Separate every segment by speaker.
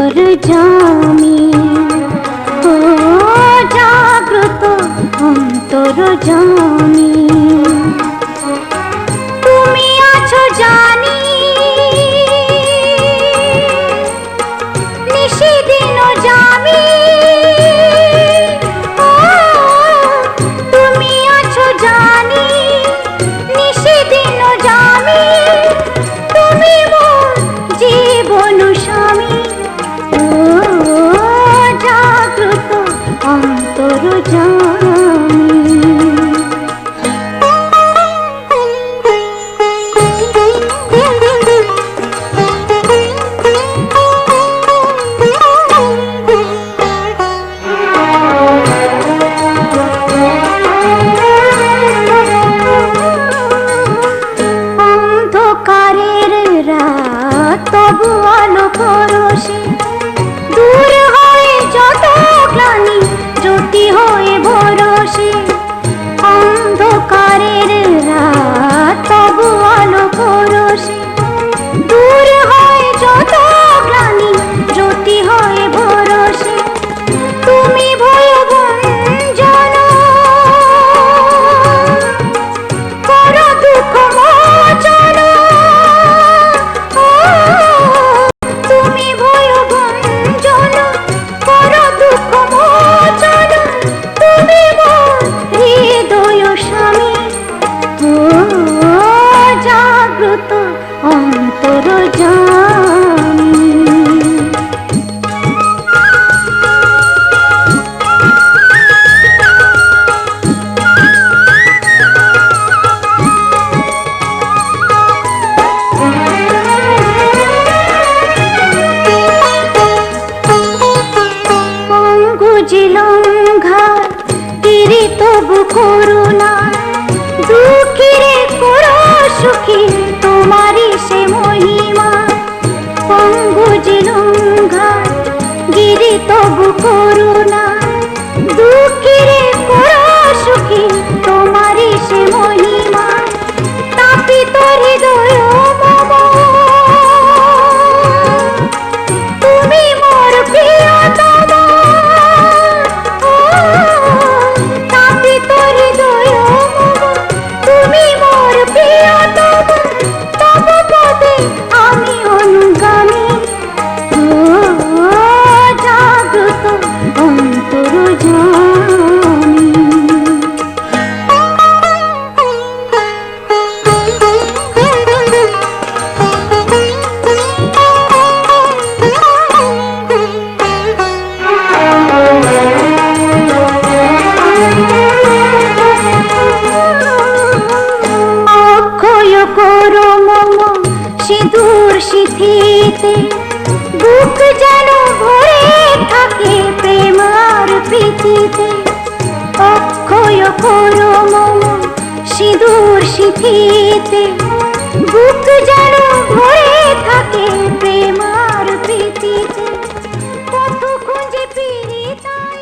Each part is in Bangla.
Speaker 1: অন্তর্যামী, ও জাগ্রত অন্তর্যামী। তুমি আছো জানি নিশিদিন জামি, ও তুমি আছো জানি নিশিদিন জামি। তুমি মোর জীবন স্বামী, ও জাগ্রত অন্তর্যামী। অন্ধকারের রাত তবু আলো পরশে, দূর হয়ে যত গ্লানি জ্যোতি হয়ে ভরসে। অন্ধকারের রাত তবু আলো পরশে, দূর হয়ে যত গ্লানি জ্যোতি হয়ে ভরসে। তুমি ভয়ভঞ্জন করো দুঃখ মোচন, তুমি ভয়ভঞ্জন করো দুঃখ মোচন। তুমি মোর হৃদয় স্বামী, ও জাগ্রত অন্তর্যামী। জিলঙ্ঘার তীরে তবু করুণা, দুঃখীরে করো সুখী তোমারই সে মহিমা। পঙ্গু জিলঙ্ঘার গিরি তবু করুণা, দুঃখীরে করো সুখী তোমারই সে মহিমা। তাপিত হৃদয় মম, তুমি মোর প্রিয়তম, তাপিত হৃদয় মম, তুমি মোর প্রিয়তম। তব পদে আমি অনুগামী, ও জাগ্রত অন্তর্যামী। অক্ষয় করো মম সিঁদুর সিঁথিতে, বুক যেন ভরে থাকে প্রেম আর প্রীতিতে। অক্ষয় করো মম সিঁদুর সিঁথিতে, বুক যেন ভরে থাকে প্রেম আর প্রীতিতে। কত খুঁজে ফিরি তাই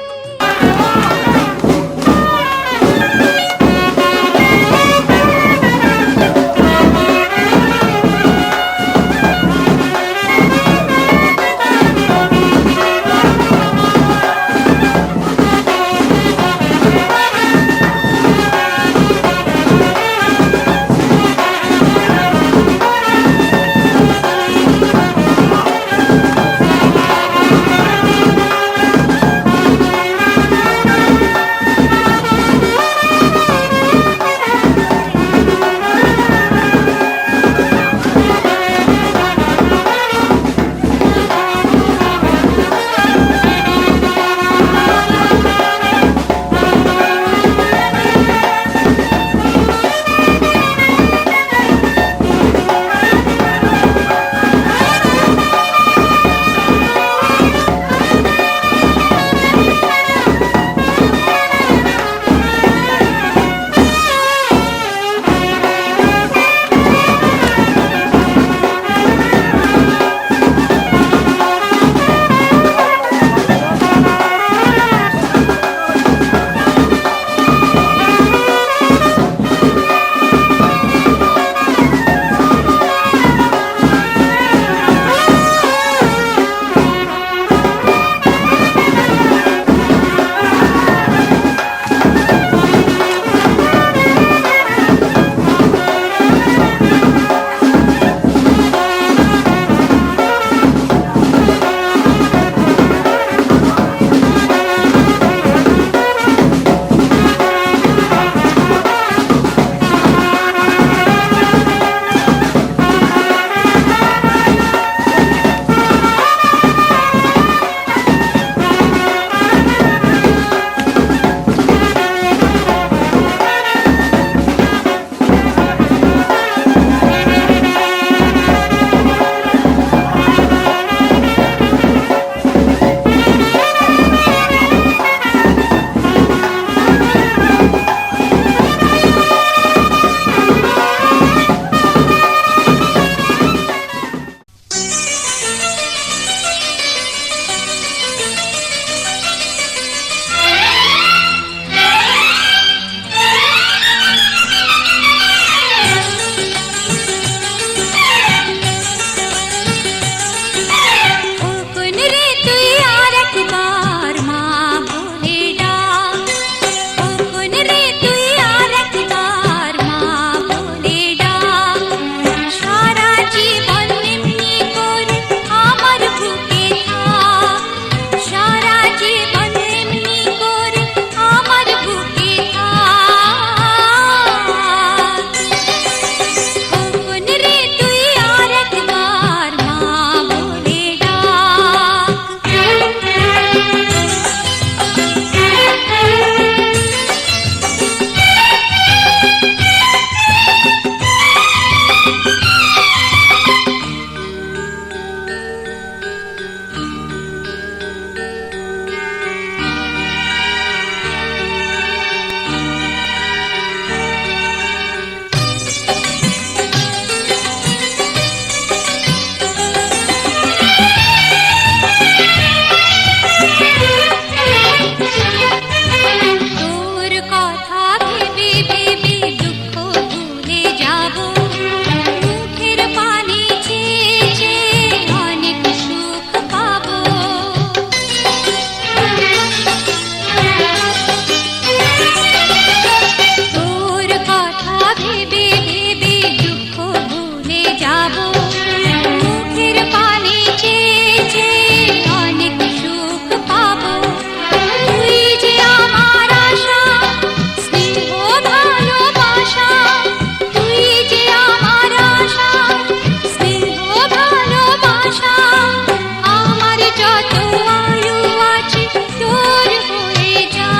Speaker 1: যত আয়ু আছে তোর হয়ে যা।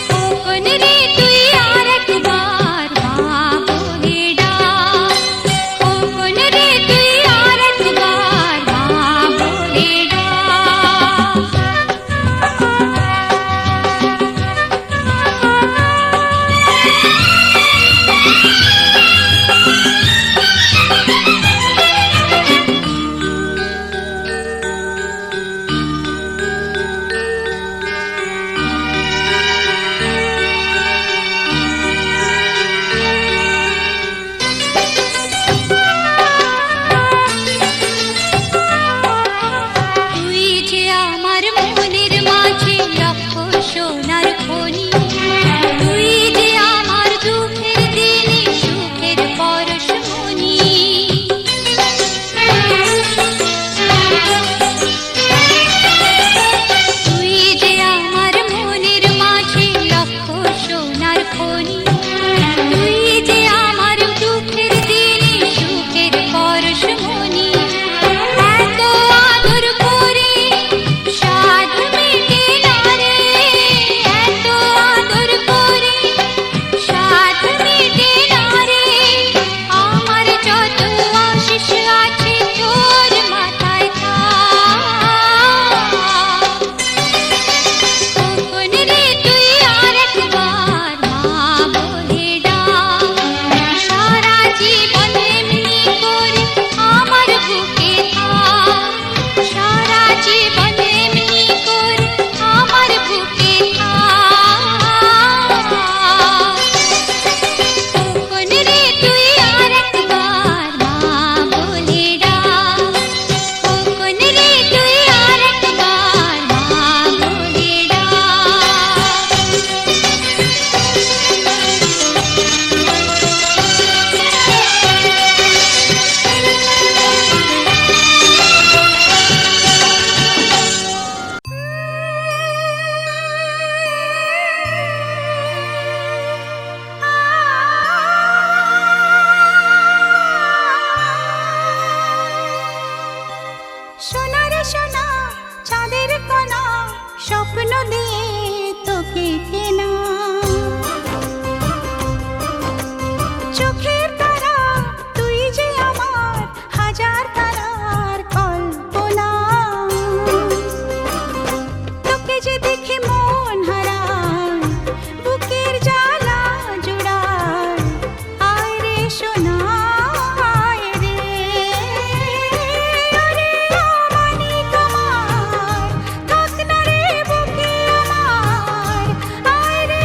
Speaker 1: খোকন রে তুই আর একবার মা বলে ডাক, খোকন রে তুই আর একবার মা বলে ডাক। তুই যে আমার মনের মাঝে লক্ষ সোনার খনি, তুই যে আমার দুঃখের দিনে সুখের পরশমণি। তুই যে আমার মনের মাঝে লক্ষ সোনার খনি, তুই যে আমার দুঃখের দিনে সুখের পরশমণি। এত আদর করে সাধ মেটে না রে, এত আদর করে সাধ মেটে না রে। আমার যত আশিস আছে তোর মাথায় থাক। খোকন রে তুই আর একবার মা বলে ডাক, সারা জীবন এমনি করে আমার বুকে থাক, সারা জীবন এমনি করে আমার বুকে থাক। খোকন রে তুই আর একবার মা বলে ডাক, খোকন রে তুই আর একবার মা বলে সোনা রে সোনা চাঁদের কণা, স্বপ্ন দিয়ে তোকে কেনা। চোখের তারা তুই যে আমার হাজার তারার কল্পনা। তোকে যে দেখে মন হারায়, বুকের জ্বালা জুড়ায়। আয় রে সোনা আয় রে, ওরে আমানিক আমার, থাক না রে বুকে আমার। আয় রে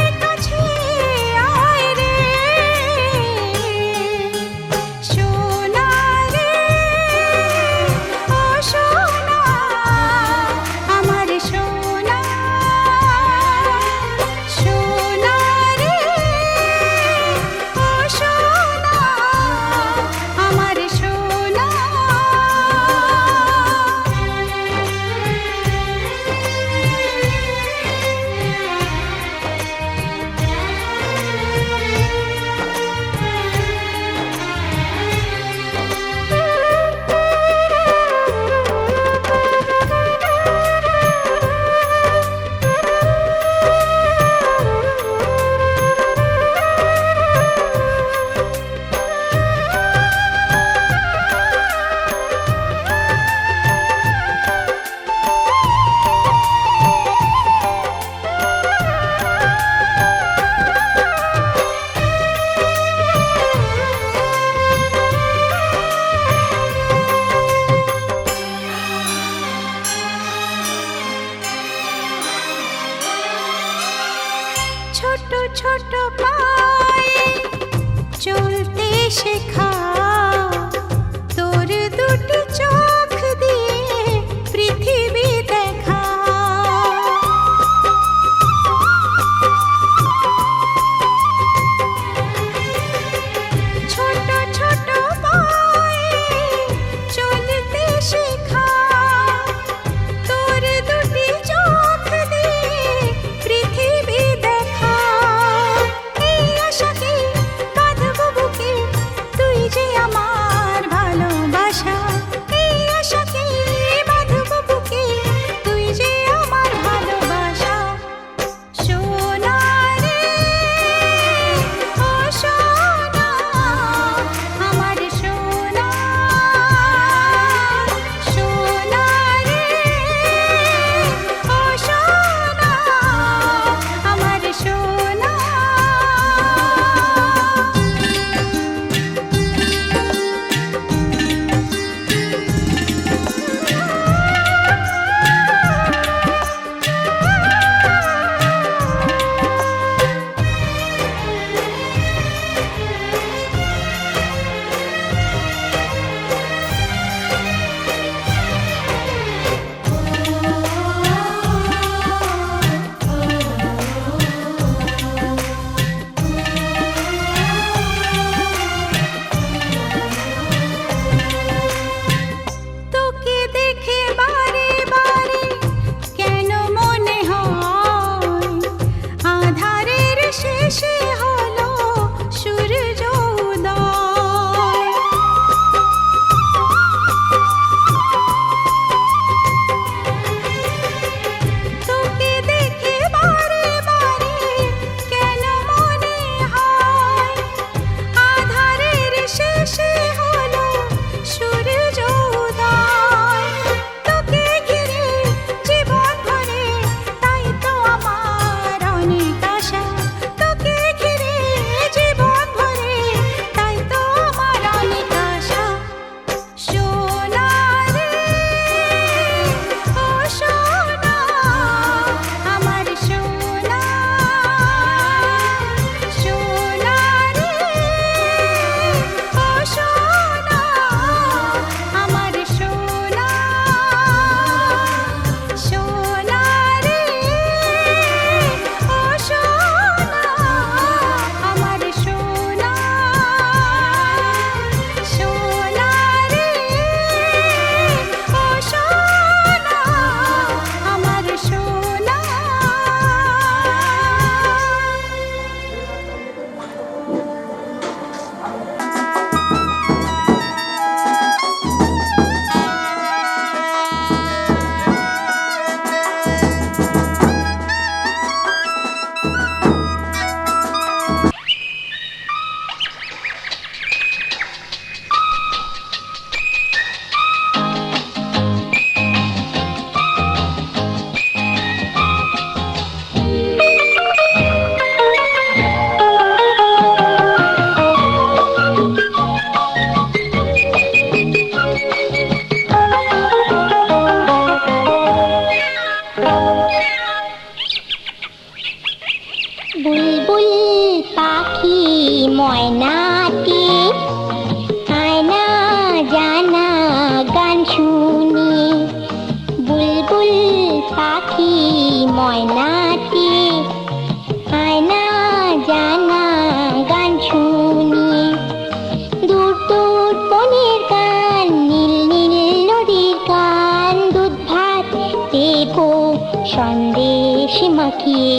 Speaker 1: সন্দেশ মাখিয়ে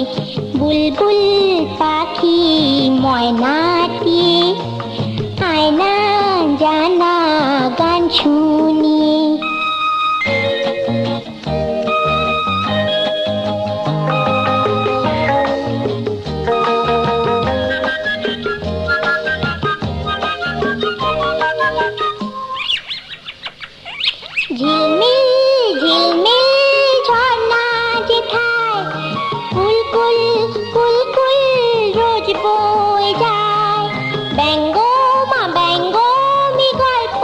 Speaker 1: বুলবুল পাখি ময়নাটি আয়না জানা গান শুনিয়ে। ঝিলমিল ঝিলমিল ঝর্ণা যেথায় কুলকুল কুলকুল রোজ বয়ে যায়। ব্যঙ্গ মা ব্যঙ্গ মি গল্প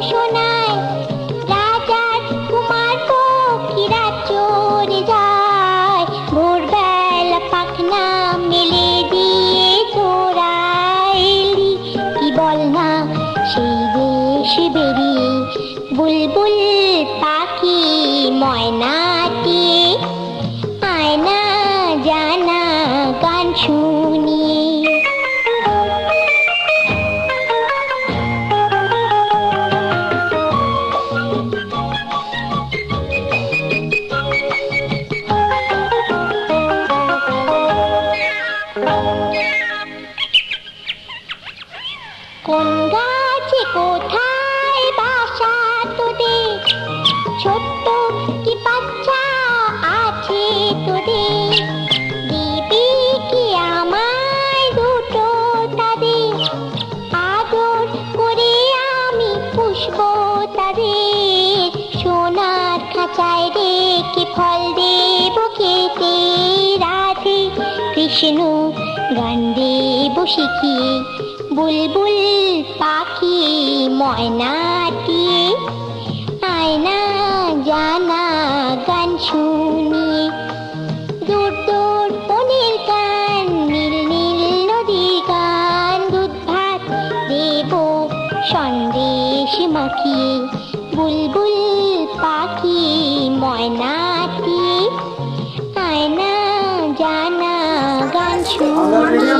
Speaker 1: শোনায়, রাজার কুমার পক্ষীরা চড়ে যায়। ভোরবেলা পাখনা মেলে দিয়ে তোরা এলি, কি বল না সেই দেশ বেরিয়ে বুলবুল পাখি ময়নাটি আয়না জানা গান শুনিয়ে। কোন গাছে কোথায় বাসা তোদের, ছোট্ট কি বাচ্চা আছে তোদের, দিবি কি আমায় দুটো তাদের, আদর করে আমি পুষবো তাদের। সোনার খাঁচায় রেখে ফল দেব খেতে, রাধে কৃষ্ণ গান দেব শিখিয়ে বুলবুল পাখি ময়নাটি আয়না জানা গান শুনিয়ে। দূর দূর বনের গান নীল নীল নদীর গান, দুধ ভাত দেব সন্দেশ মাখিয়ে বুলবুল পাখি ময়নাটি আয়না জানা গান শুনিয়ে।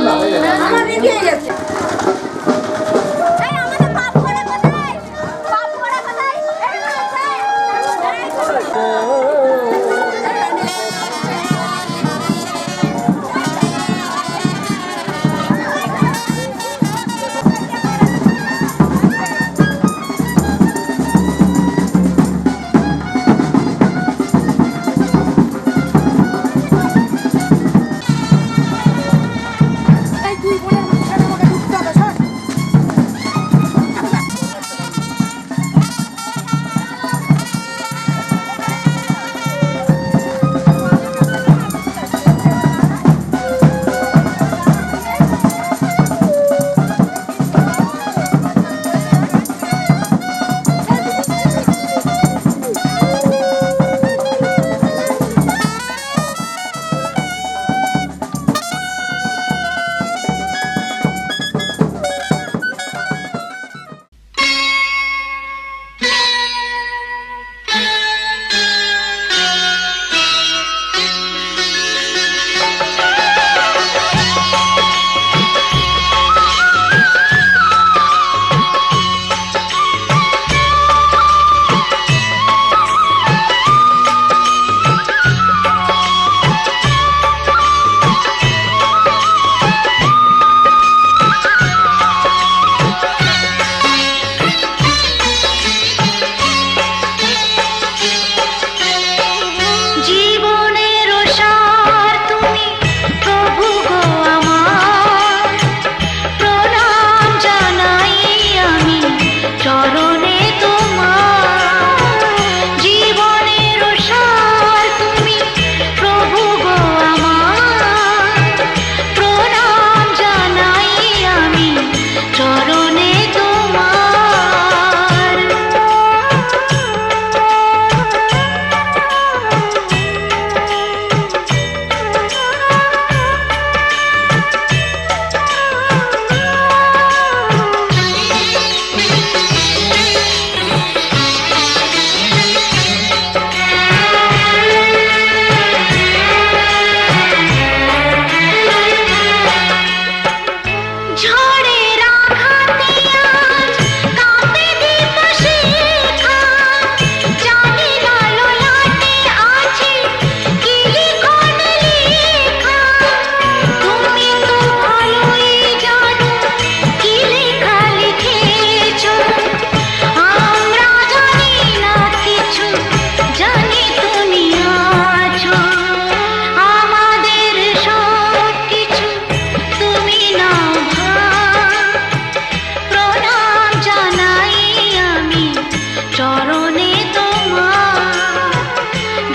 Speaker 2: চরণে তোমার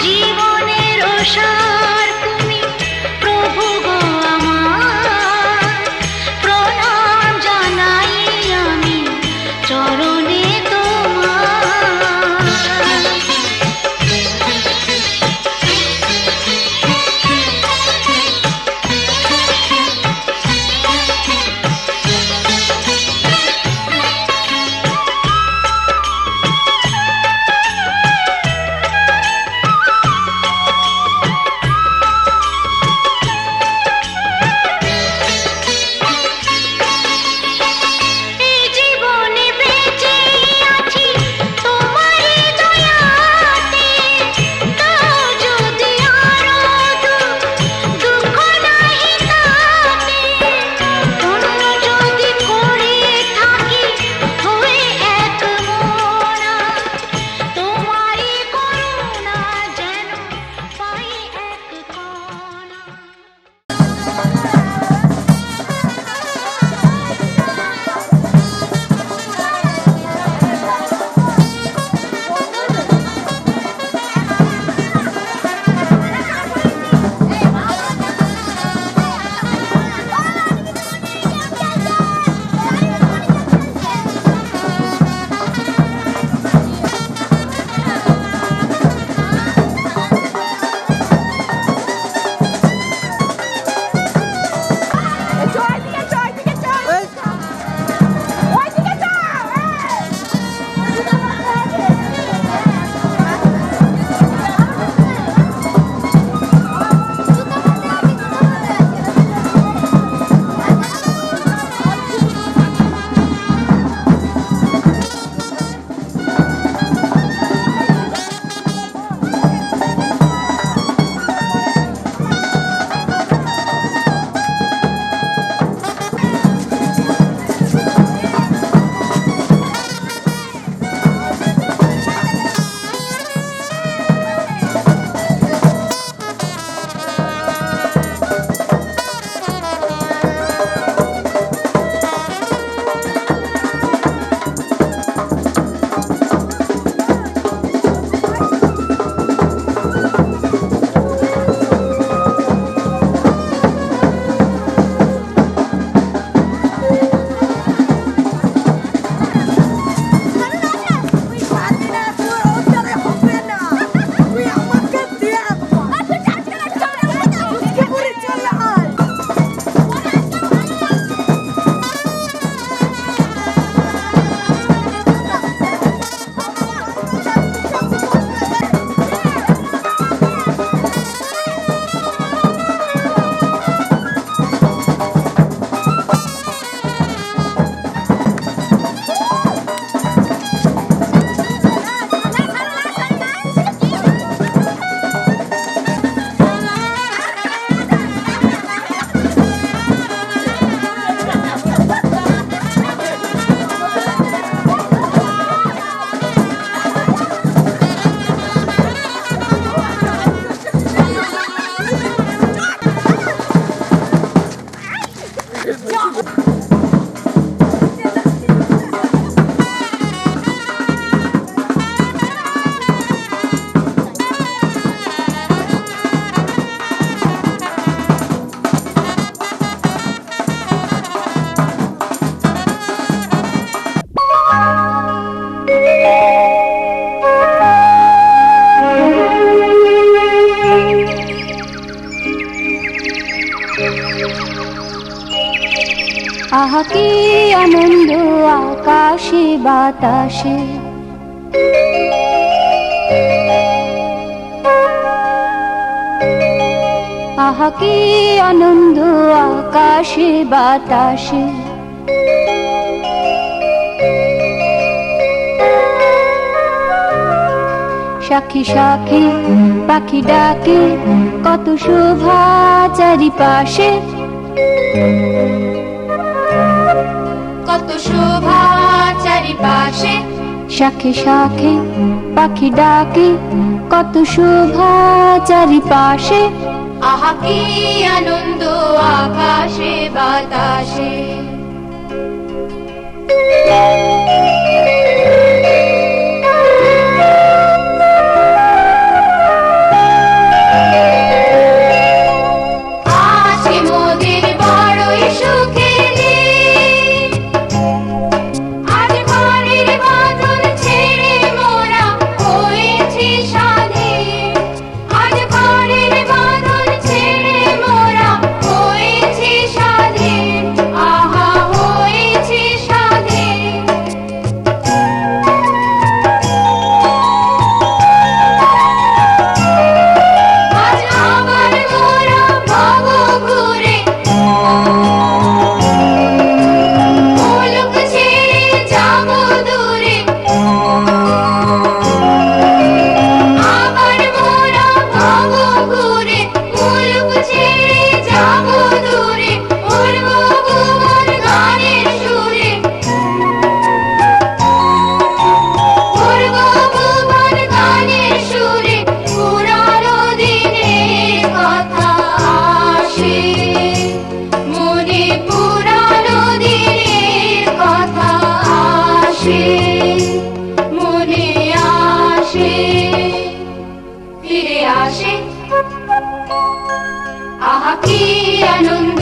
Speaker 2: জীবনের সার তুমি প্রভু গো আমার প্রণাম জানাই আমি চরণে
Speaker 1: আহা কি আনন্দ আকাশে বাতাসে, আহা কি আনন্দ আকাশে বাতাসে। সাক্ষী সাক্ষী পাখি ডাকে, কত শোভা চারিপাশে, কত শোভা চারিপাশে। শাখে শাখে পাখি ডাকে, কত শোভা চারিপাশে। আহা কি আনন্দ আকাশে বাতাসে। আহা কি আনন্দ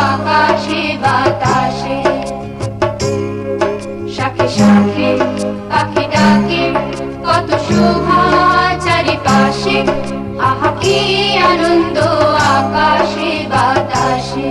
Speaker 1: আকাশে বাতাসে, শাখে শাখে পাখি ডাকে কত শোভা চারিপাশে, আহা কি আনন্দ আকাশে বাতাসে।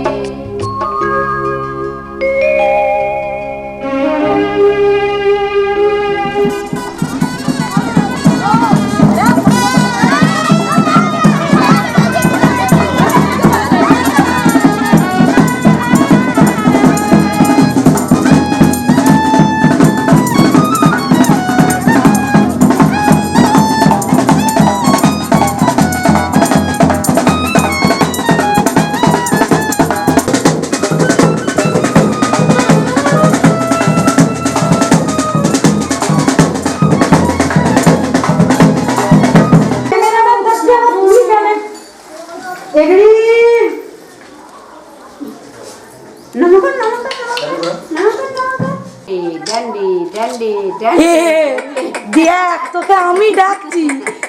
Speaker 3: দেখ তোকে আমি ডাকছি,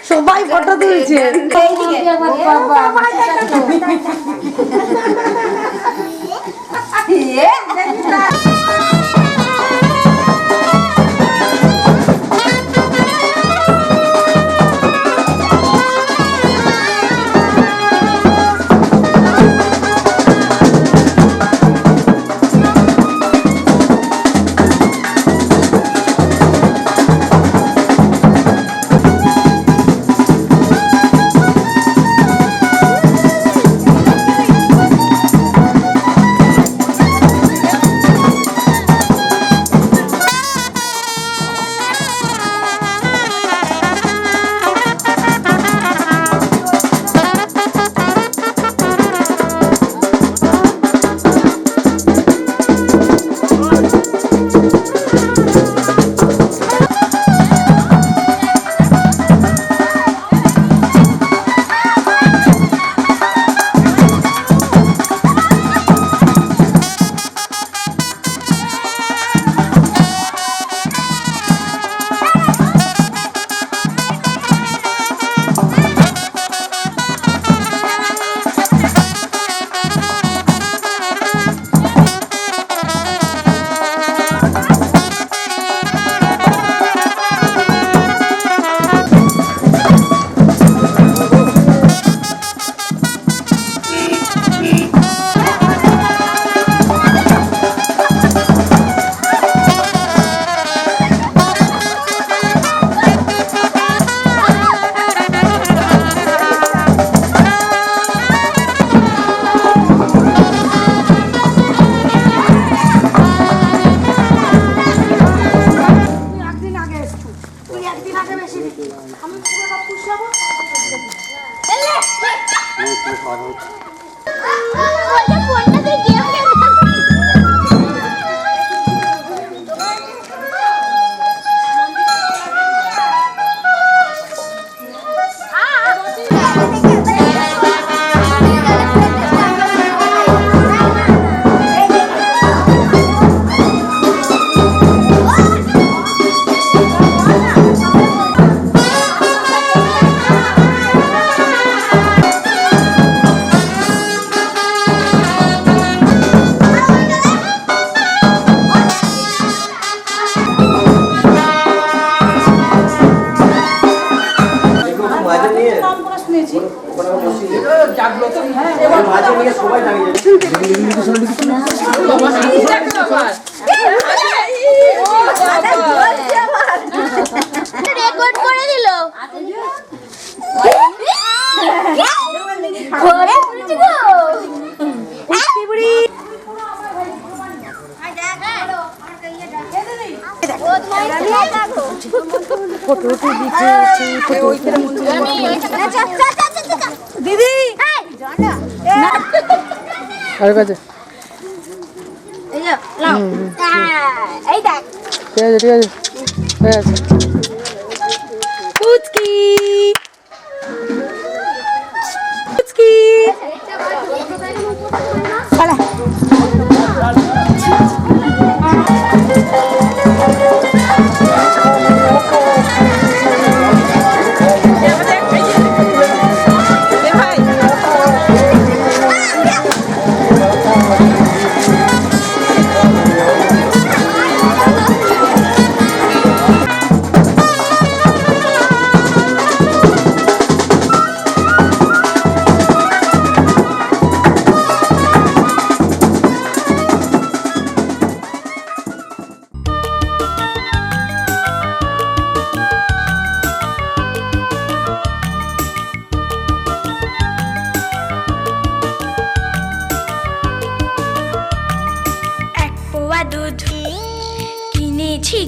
Speaker 3: সবাই ফটো তুলছে।
Speaker 1: রেকর্ড করে দিল।
Speaker 3: দিদি আর কাছে
Speaker 1: এই দেখ
Speaker 3: ঠিক আছে ঠিক আছে ঠিক আছে পুচকি পুচকি চলে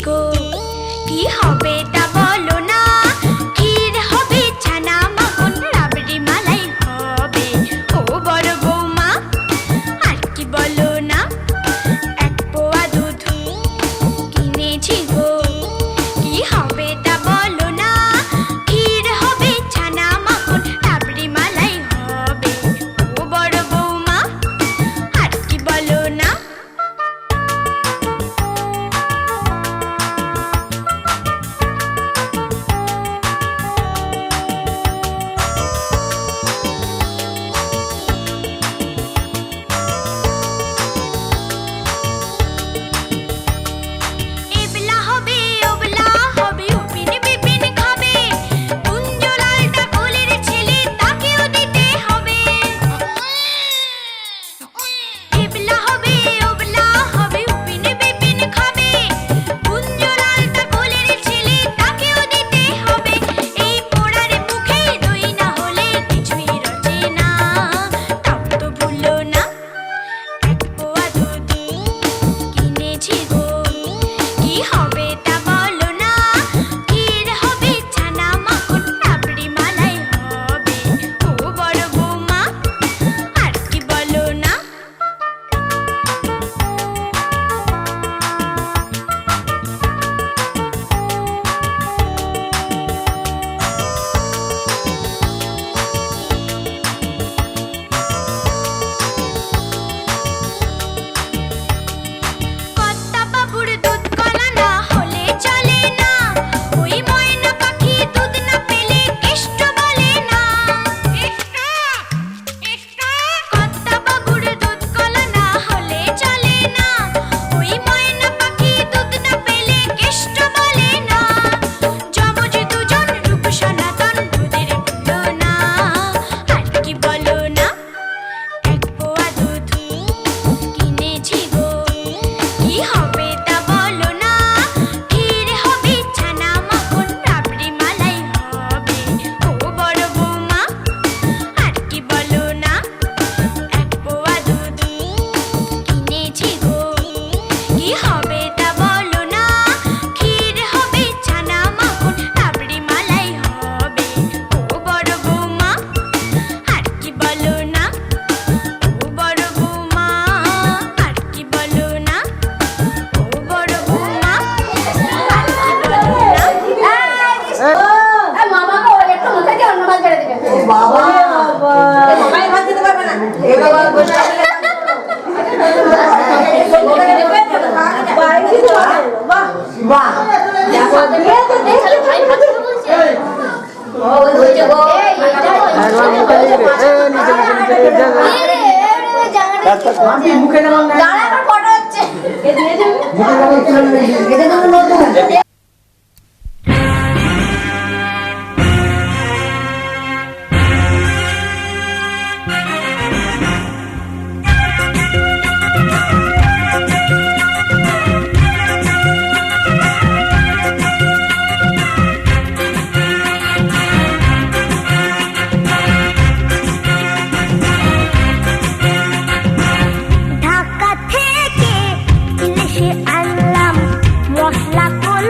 Speaker 1: গো কি হবে তা বলো না ক্ষীর হবে ছানা মাখন রাবড়ি মালাই হবে ও বড় বৌমা আর কি বলো না এক পোয়া দুধ কিনেছি গো কি হবে তা বলো না ক্ষীর হবে ছানা মাখন রাবড়ি মালাই হবে ও বড় বৌমা আর কি বলো না এবলা হবে ওবলা হবে উপিন বিপিন খাবে কুঞ্জলালটা কোলের ছেলে তাকেও দিতে হবে এবলা হবে ওবলা হবে উপিন বিপিন খাবে কুঞ্জলালটা কোলের ছেলে তাকেও দিতে হবে এই পোড়ার মুখে দই না হলে কিছুই রচে না তাও তো ভুলো না এক পোয়া দুধ কিনেছি গো কি হবে তা বলো না ক্ষীর হবে ছানা মাখন রাবড়ি মালাই হবে ও বড় বৌমা আর কি বলো না কর্তা বাবুর দুধ কলা না হলে চলে না ওই ময়না পাখি দুধ না পেলে কেষ্ট বলে না কর্তা বাবুর দুধ কলা না হলে চলে না ওই ময়না পাখি দুধ না পেলে কেষ্ট বলে না যমজ দুজন রূপ সনাতন দুধের তুলনা আর কি বলো না এক পোয়া দুধ কিনেছি গো কি হবে তা বলো না ক্ষীর হবে ছানা মাখন রাবড়ি মালাই হবে ও বড় বৌমা আর কি বলো না এক পোয়া দুধ কিনেছি গো কি হবে তা বলো না ক্ষীর হবে ছানা মাখন রাবড়ি মালাই হবে ও বড় বৌমা আর কি বলো না ও বড় বৌমা আর কি বলো না ও বড় বৌমা আর কি বলো না
Speaker 3: মামাকে ওর একটু মাথায় দিয়ে অন্য মাছ বেড়ে দেবে বাবা মামাই ভাত দিতে পারবে না এবার বসে বাহ মুখে ফটো হচ্ছে
Speaker 1: ঢাকা থেকে ইলিশে আনলাম মশলা কল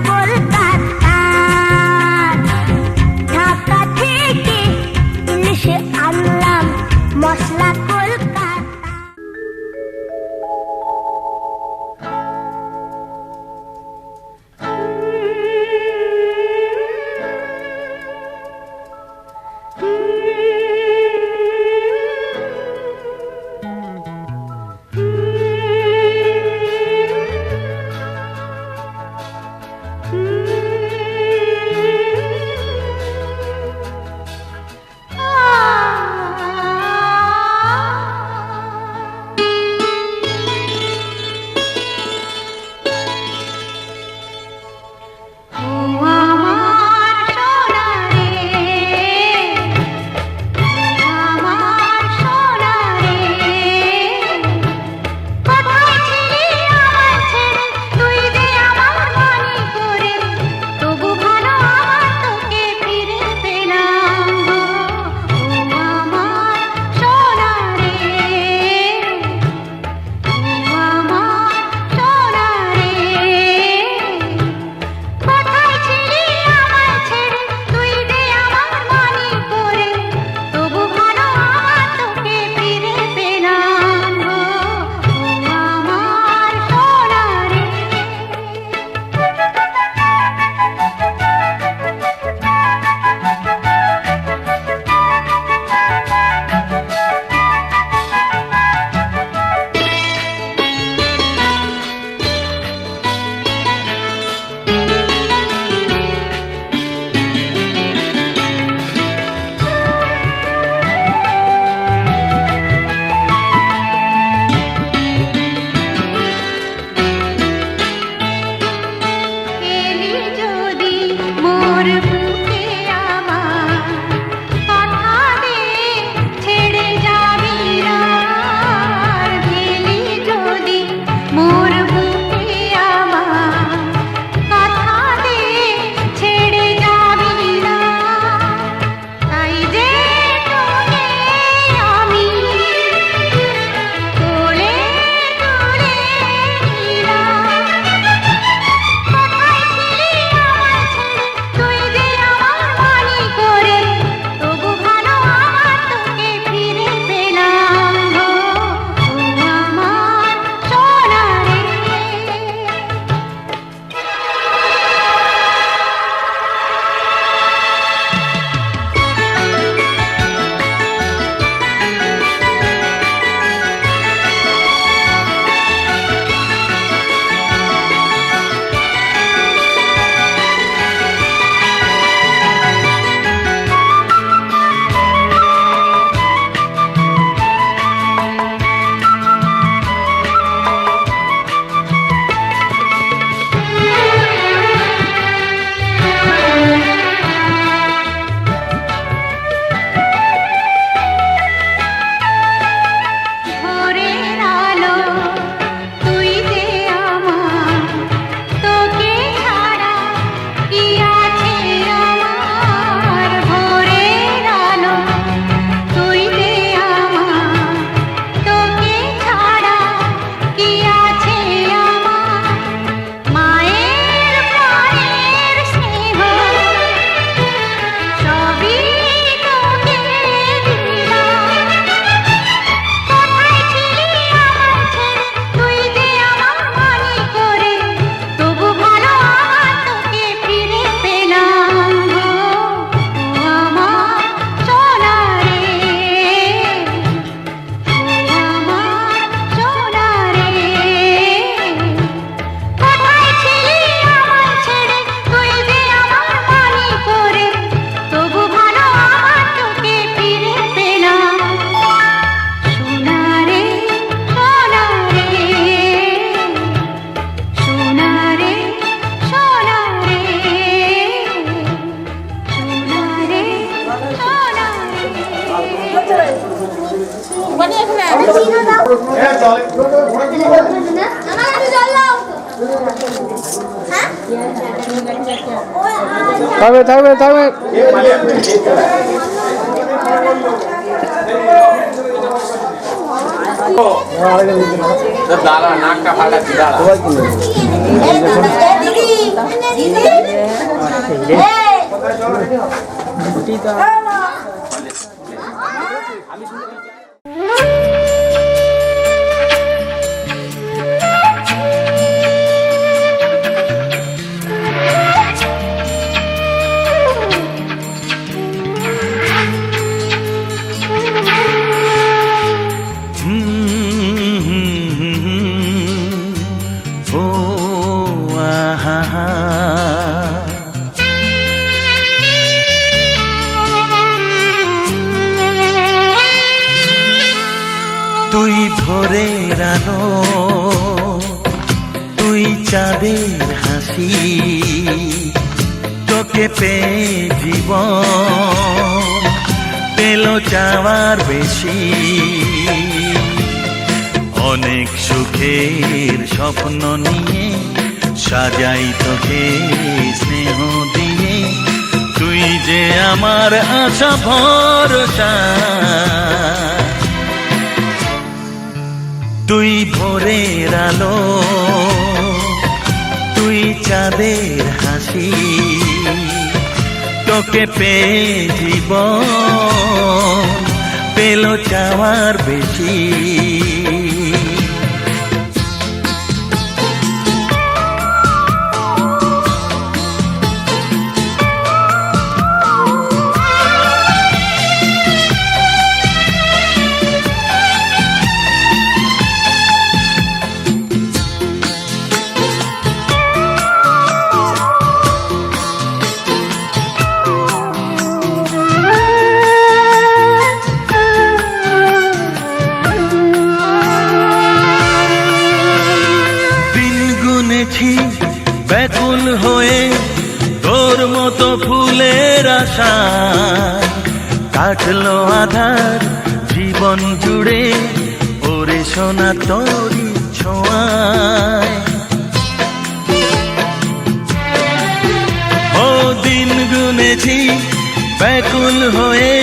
Speaker 1: কলকাতা, ঢাকা থেকে ইলিশে আনলাম মশলা কলকাতা।
Speaker 4: থাকবে থাকবে থাকবে
Speaker 5: দাঁড়া নাকটা ফাটাচ্ছি দাঁড়া
Speaker 4: তুই ভোরের আলো, তুই চাঁদের হাসি, তোকে পেয়ে জীবন পেল চাওয়ার বেশি। অনেক সুখের স্বপ্ন নিয়ে সাজাই তোকে স্নেহ দিয়ে, তুই যে আমার আশা ভরসা। তুই ভোরের আলো, তুই চাঁদের হাসি, তোকে পেয়ে জীবন পেল চাওয়ার বেশি। ব্যাকুল হয়ে তোর মতো ফুলের আশা, কাটলো আধার জীবন জুড়ে ওরে সোনা তোরি ছোঁয়ায়। ও দিন গুনেছি ব্যাকুল হয়ে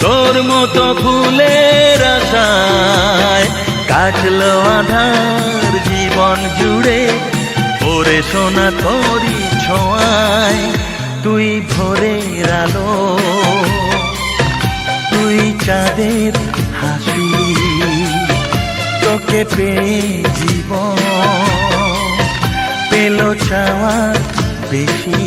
Speaker 4: তোর মতো ফুলের আশায়, কাটলো আধার জীবন জুড়ে ওরে সোনা তোরি ছোঁয়ায়। তুই ভোরের আলো, তুই চাঁদের হাসি, তোকে পেয়ে জীবন পেল চাওয়ার বেশি।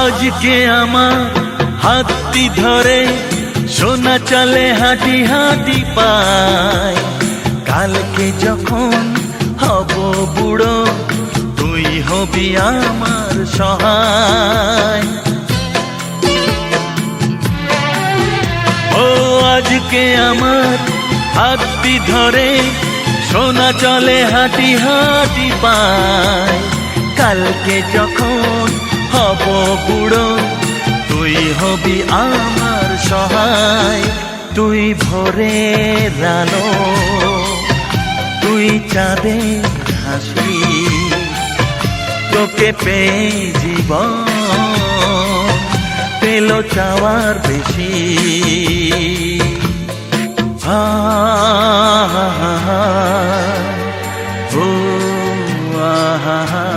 Speaker 4: আজকে আমার হাতটি ধরে সোনা চলে হাঁটি হাঁটি পায়, কালকে যখন হব বুড়ো তুই হবি আমার সহায়। ও আজকে আমার হাতটি ধরে সোনা চলে হাঁটি হাঁটি পায়, কালকে যখন হব বুড়ো তুই হবি আমার সহায়। তুই ভোরের আলো, তুই চাঁদের হাসি, তোকে পেয়ে জীবন পেল চাওয়ার বেশি। ও আহা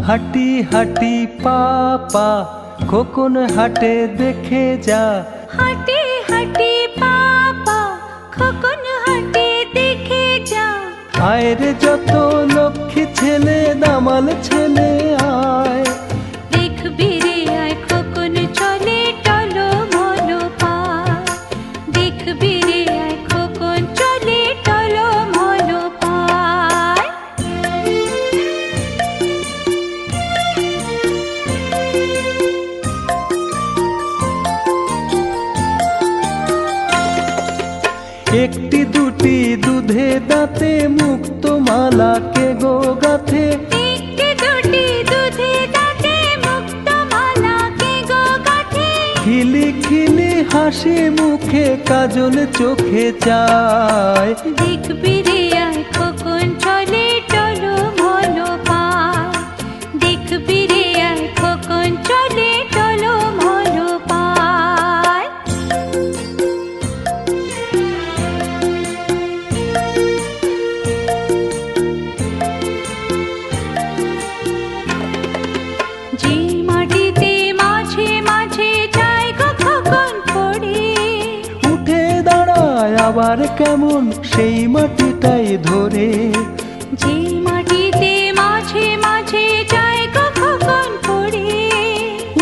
Speaker 5: হাঁটি হাঁটি পাপা খোকন হাটে দেখে যা,
Speaker 1: হাঁটি হাঁটি খোকন হাটে দেখে যা।
Speaker 5: আয় রে যত লক্ষ্মী ছেলে দামাল ছেলে আয়,
Speaker 1: দেখবি রে আয় খোকন চলে টলো মলো পায়। দেখবি রে আয় খোকন চলে টলো মলো পায়।
Speaker 5: একটি দুটি দুধে দাঁতে মুক্ত মালা কে গো গাথে।
Speaker 1: একটি দুটি দুধে দাঁতে মুক্ত মালা কে গো গাঁথে।
Speaker 5: খিলি খিলি হাসি মুখে কাজল চোখে চায়,
Speaker 1: দেখবি রে আয় খোকন চলে টলো মলো পায়। দেখবি রে আয় খোকন চলে টলো মলো পায়। যে মাটিতে মাঝে মাঝে যায় গো খোকন পড়ে,
Speaker 5: উঠে দাঁড়ায় আবার কেমন সেই মাটিটাই ধরে।
Speaker 1: যে মাটিতে মাঝে মাঝে যায় গো খোকন পড়ে,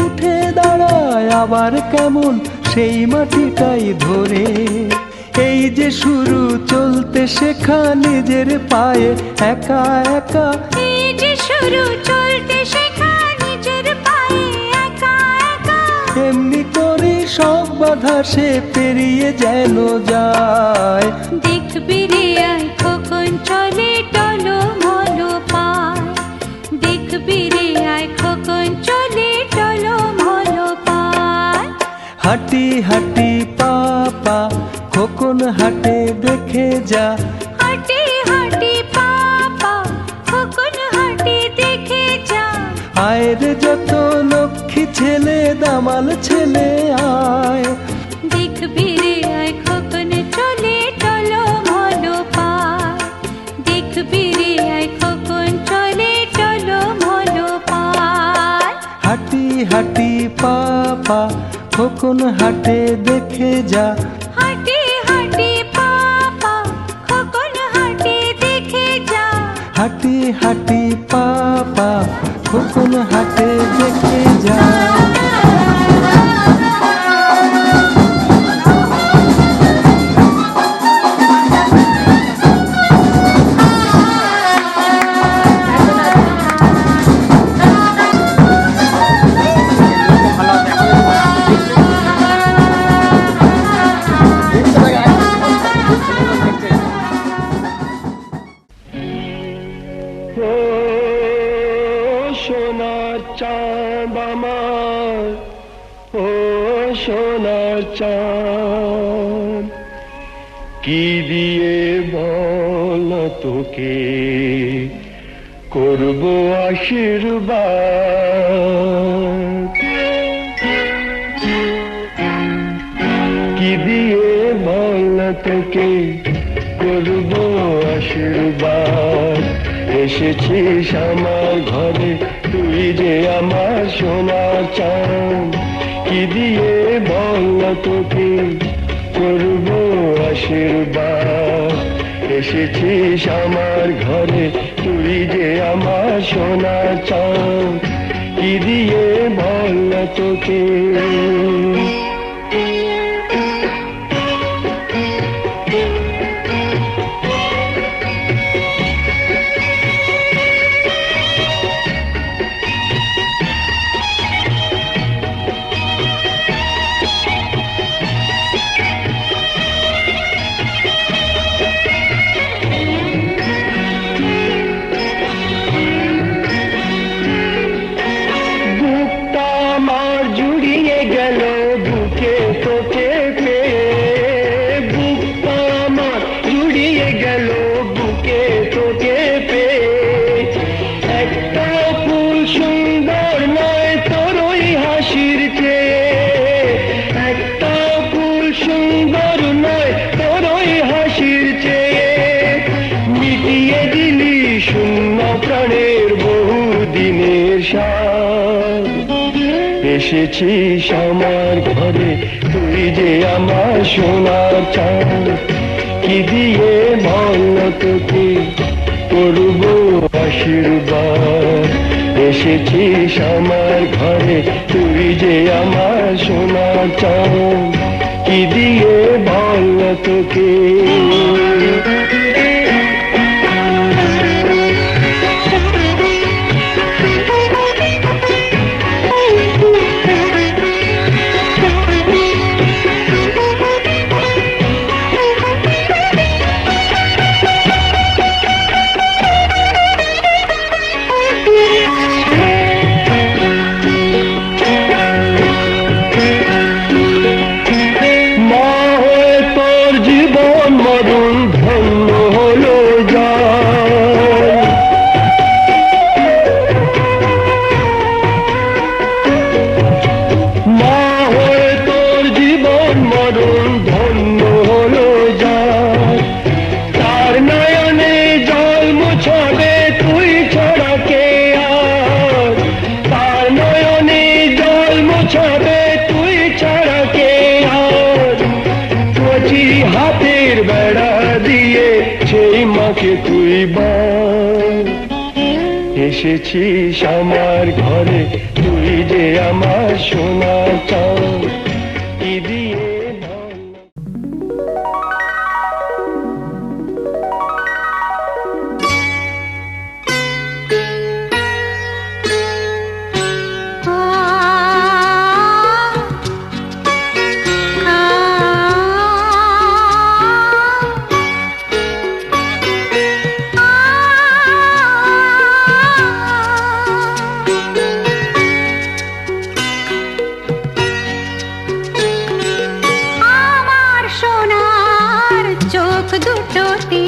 Speaker 5: উঠে দাঁড়ায় আবার কেমন সেই মাটিটাই ধরে। এই যে শুরু চলতে শেখা নিজের পায়ে একা একা,
Speaker 1: এই যে শুরু চলতে শেখা নিজের পায়ে একা একা।
Speaker 5: এমনি করে সব বাধা সে পেরিয়ে যেন যায়।
Speaker 1: দেখবি রে আয় খোকন চলে টলো মলো পায়। দেখবি রে আয় খোকন চলে টলো মলো পায়।
Speaker 5: হাঁটি হাঁটি পাপা খোকন হাটে দেখে যা।
Speaker 1: হাঁটি হাঁটি পাপা খোকন হাঁটি দেখে যা।
Speaker 5: আয় রে যত লক্ষ্মী ছেলে দামাল ছেলে আয়,
Speaker 1: দেখবি রে আয় খোকন চলে টলো মলো পায়। দেখবি রে আয় খোকন চলে টলো মলো পায়।
Speaker 5: হাঁটি হাঁটি পাপা খোকন হাটে দেখে যা।
Speaker 1: হাঁটি হাঁটি পাপা খোকন হাঁটি দেখে যা।
Speaker 5: হাঁটি হাঁটি পাপা খোকন হাটে দেখে যা।
Speaker 6: ও সোনার চাঁদ আমার, ও সোনার চাঁদ, কি দিয়ে বল তোকে করব আশীর্বাদ। কি দিয়ে বল তোকে করব আশীর্বাদ। এসেছিস আমার ঘরে তুই যে আমার সোনার চাঁদ। কি দিয়ে বল তোকে করব আশীর্বাদ। এসেছিস আমার ঘরে তুই যে আমার সোনার চাঁদ। কি দিয়ে বল তোকে এসেছিস আমার ঘরে তুই যে আমার সোনার চাঁদ। কি দিয়ে বল তোকে করব আশীর্বাদ। এসেছিস আমার ঘরে তুই যে আমার সোনা চাঁদ, কি দিয়ে বল তোকে। হাতের বেড়া দিয়ে সেই মাকে তুই বল, এসেছিস আমার ঘরে তুই যে আমার সোনা চাঁদ, কি দিয়ে বল।
Speaker 2: আমার সোনার চোখ দুটোতে